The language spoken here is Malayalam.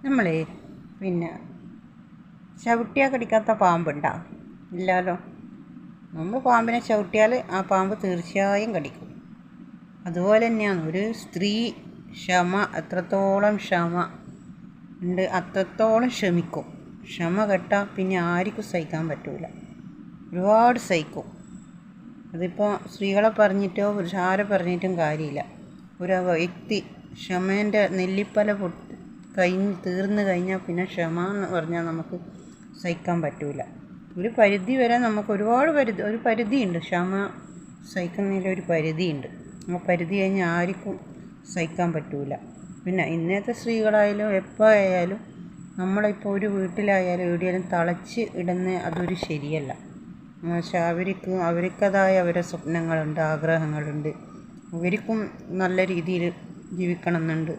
നമ്മളേ പിന്നെ ചവിട്ടിയാൽ കടിക്കാത്ത പാമ്പുണ്ടോ? ഇല്ലല്ലോ. നമ്മൾ പാമ്പിനെ ചവിട്ടിയാൽ ആ പാമ്പ് തീർച്ചയായും കടിക്കും. അതുപോലെ തന്നെയാണ് ഒരു സ്ത്രീ എത്രത്തോളം ക്ഷമ ഉണ്ട് അത്രത്തോളം ക്ഷമിക്കും. ക്ഷമ കെട്ടാൽ പിന്നെ ആർക്കും സഹിക്കാൻ പറ്റില്ല, ഒരുപാട് സഹിക്കും. അതിപ്പോൾ സ്ത്രീകളെ പറഞ്ഞിട്ടോ പുരുഷാരെ പറഞ്ഞിട്ടും കാര്യമില്ല. ഒരു വ്യക്തി ക്ഷമേൻ്റെ നെല്ലിപ്പല തീർന്നു കഴിഞ്ഞാൽ പിന്നെ ക്ഷമ എന്ന് പറഞ്ഞാൽ നമുക്ക് സഹിക്കാൻ പറ്റില്ല. ഒരു പരിധി വരെ നമുക്ക് ഒരു പരിധിയുണ്ട്. ക്ഷമ സഹിക്കുന്നതിലൊരു പരിധിയുണ്ട്. ആ പരിധി കഴിഞ്ഞാൽ ആർക്കും സഹിക്കാൻ പറ്റില്ല. പിന്നെ ഇന്നത്തെ സ്ത്രീകളായാലും എപ്പോൾ ആയാലും നമ്മളിപ്പോൾ ഒരു വീട്ടിലായാലും എവിടെയാലും തളച്ച് ഇടുന്ന അതൊരു ശരിയല്ല. പക്ഷേ അവർക്കതായ അവരുടെ സ്വപ്നങ്ങളുണ്ട്, ആഗ്രഹങ്ങളുണ്ട്. അവർക്കും നല്ല രീതിയിൽ ജീവിക്കണം എന്നുണ്ട്.